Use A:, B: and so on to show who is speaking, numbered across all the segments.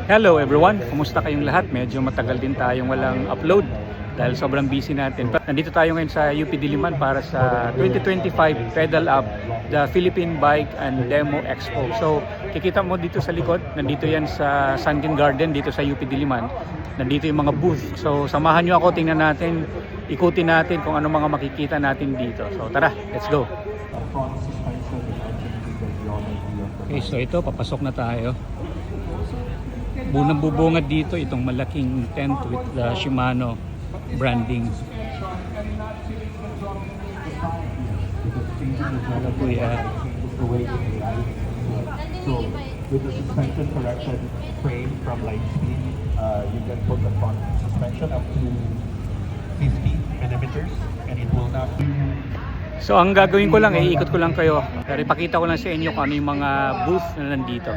A: Hello everyone! Kumusta kayong lahat? Medyo matagal din tayong walang upload dahil sobrang busy natin. But nandito tayo ngayon sa UP Diliman para sa 2025 Pedal Up, the Philippine Bike and Demo Expo. So kikita mo dito sa likod, nandito yan sa Sunken Garden dito sa UP Diliman. Nandito yung mga booth. So samahan nyo ako, tingnan natin, ikutin natin kung ano mga makikita natin dito. So tara, let's go! Okay, so ito, papasok na tayo. Bunang bubungad dito itong malaking tent with the Shimano branding. Hello kuya.
B: So with the suspension correction frame from Lightspeed, you can put the front suspension up to 50 millimeters and it will not be.
A: So ang gagawin ko lang, iikot ko lang kayo. Pero ipakita ko lang sa inyo kung ano yung mga booth na nandito.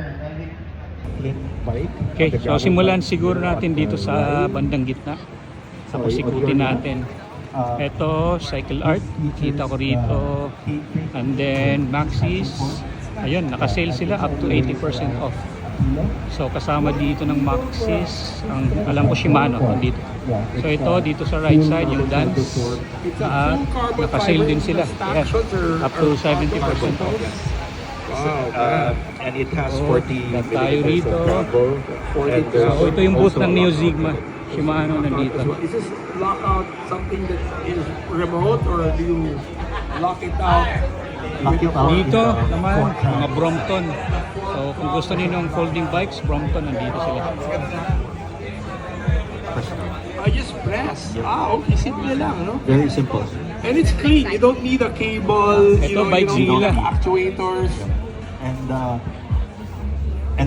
A: Okay, so simulan siguro natin dito sa bandang gitna. Tapos ikutin natin. Ito, Cycle Art, kita ko rito. And then Maxis, ayun, naka-sale sila up to 80% off. So kasama dito ng Maxis, ang alam ko Shimano dito. So ito, dito sa right side, yung Dance. At naka-sale din sila. Yes, up to 70% off.
B: And it has 40
A: tayo rito. So ito yung booth ng Neo Sigma Shimano nandito.
C: Is this lockout something that is remote or do you lock it out?
A: Dito naman mga Brompton. So kung gusto niyo ng folding bikes, Brompton nandito sila.
C: I just press. Okay, simple lang, no?
B: Very simple.
C: And it's clean. You don't need a cable.
A: Ito,
C: You
A: Bike
C: don't need
A: Zilla.
C: actuators.
B: And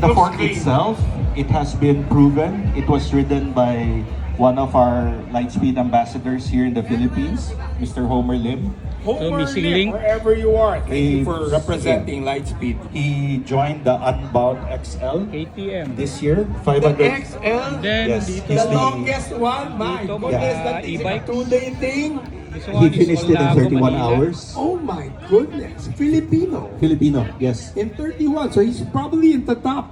B: the
C: Looks
B: fork
C: clean.
B: itself, it has been proven. It was ridden by one of our Lightspeed ambassadors here in the Philippines, Mr. Homer Lim.
C: Homer
A: missing
C: Lim,
A: link.
C: wherever you are. Thank you for
B: It's-
C: representing Lightspeed.
B: He joined the Unbound XL
A: ATM.
B: this year,
C: The
B: 500.
C: XL,
A: Then
B: Yes,
A: dito,
B: he's
C: the longest one. My
A: Dito,
C: goodness,
A: mga
C: that is a
A: e-bikes.
C: 2-day thing.
A: this
B: He
A: one is
B: finished it in
A: Olago,
B: 31
A: Manila.
B: hours.
C: Oh my goodness, Filipino.
B: Filipino, yes,
C: In 31, so he's probably in the top.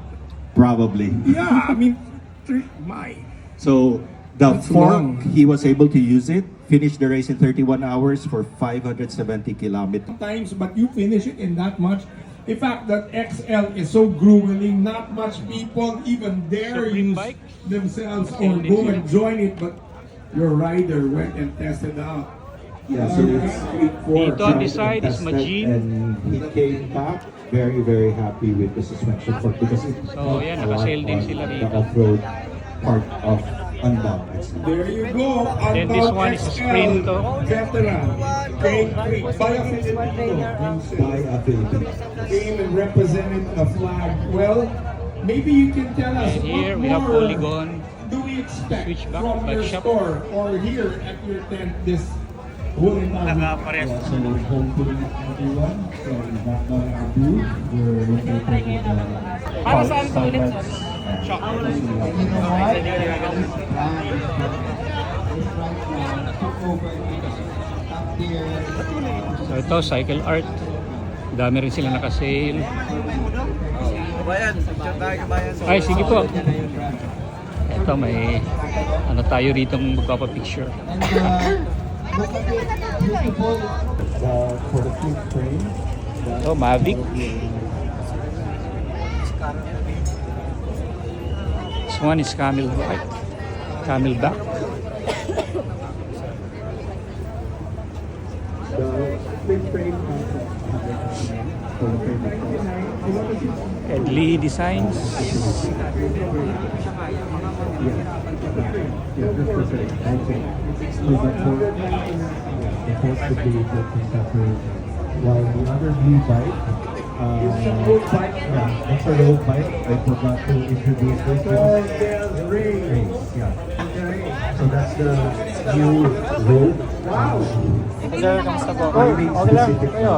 B: probably.
C: Yeah, I mean, my.
B: So the
C: That's
B: fork,
C: long.
B: he was able to use it, finish the race in 31 hours for 570 kilometers.
C: Times, but you finish it in that much. In fact, that XL is so grueling, not much people even dare
A: Supreme
C: use
A: bike?
C: themselves or go and join it, but your rider went and tested out.
B: Yeah, so it's
A: Dito on this side is Majin.
B: And he came back very happy with the suspension fork because it
A: So,
B: helped
A: yan,
B: a lot
A: naka-sale din
B: on
A: sila
B: the
A: rito.
B: off-road part of Unbound.
C: There you go.
A: Then this
C: Unbound
A: one is a
C: XL
A: Sprinto.
C: Veteran. Crane Creek. By a Filipino.
B: By a Philippine.
C: Came and represented the flag. Well, maybe you can tell us
A: And here
C: what
A: we have
C: more
A: Polygon.
C: do we expect
A: Switchback,
C: from
A: bike
C: your
A: shop.
C: store or here at your tent this whole entire week?
B: So hopefully everyone from Batman Abu, we're looking for the
D: Para saan to ulit?
A: So ito, Cycle Art. Dami rin sila naka-sale. Ay, sige po. Ito, may ano tayo rito magpapapicture.
B: for the flip frame.
A: Ito, Mavic. This one is Camelback. Camelback.
B: The flip frame has for the frame itself.
A: Edley Designs.
B: Yeah, this is it. Okay. So the fork would be separate. While the other blue bike, yeah, that's a road bike. I forgot to introduce this one. Race, yeah. So that's the new road. Wow.
A: Sir, kamusta po?
B: Okay lang. Kayo?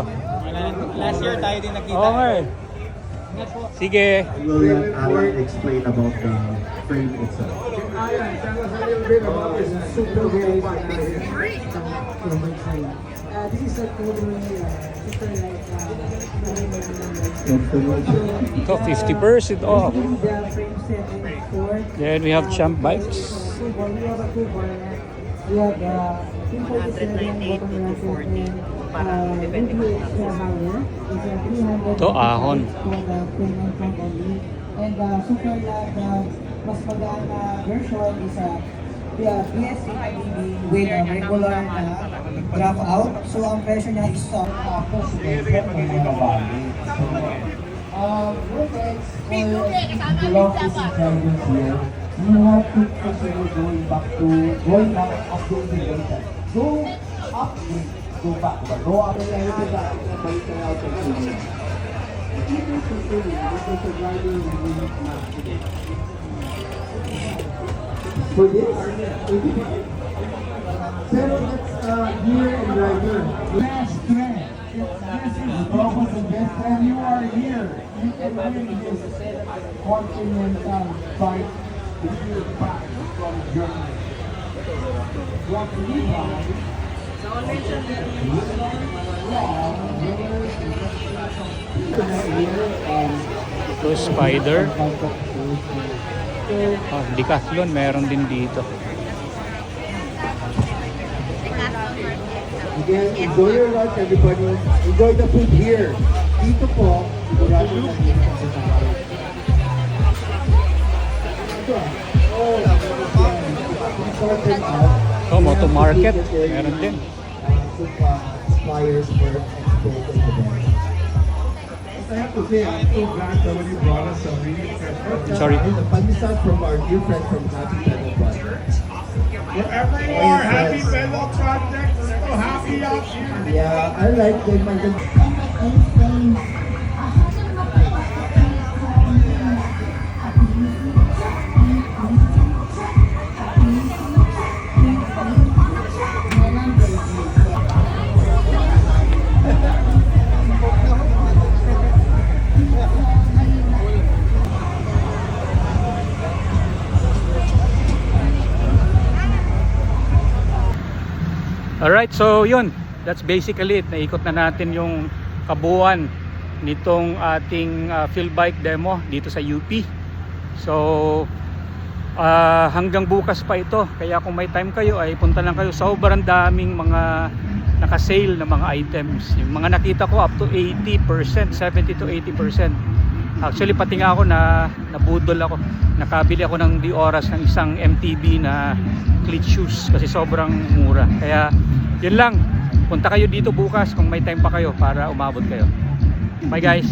D: Last year tayo din nakita.
A: Oo nga eh. Sige.
B: We'll let Alan explain about the frame itself.
C: Alan, tell us a little bit about this super road bike.
E: this is a cover, super like,
A: Ito, 50% off.
E: the frame set and four.
A: Then we have Champ Bikes.
E: We have a two bar rack. We have simple design, bottom rack, and review extra higher. It's a 300.
A: Ito, ahon.
E: For the frame and front only. And super the mas magaan na version is a BSC with a regular drop out. So ang presyo niya is tapos belong to the drivers here. You have to consider going back updating data. Go upgrade, go back. Go upgrade to that. For this, pero that's gear and driver. Best trend. This is global the best trend. You are here. You can win this continental bike with your back from Germany. What we buy.
A: Ito, Spider. Oh, Decathlon, meron din dito.
E: Again, enjoy your lunch, everybody. Enjoy the food here. Dito po, sigurado na dito sa tayo.
A: Ito, Moto Market, meron din.
E: Flyers for expo events.
C: I have to say, I'm so glad somebody brought us some really fresh.
A: Sorry.
E: The pandesal from our dear friend from Happy Pedal Project.
C: Wherever you are, happy Pedal Project. So happy out here.
E: Yeah, I like the
A: Alright, so yun. That's basically it. Naikot na natin yung kabuuan nitong ating field bike demo dito sa UP. So hanggang bukas pa ito. Kaya kung may time kayo ay punta lang kayo. Sobrang daming mga naka-sale na mga items. Yung mga nakita ko up to 80%, 70 to 80%. Actually pati nga ako na nabudol ako. Nakabili ako ng di oras ng isang MTB na cleat shoes kasi sobrang mura. Kaya yun lang. Punta kayo dito bukas kung may time pa kayo para umabot kayo. Bye guys.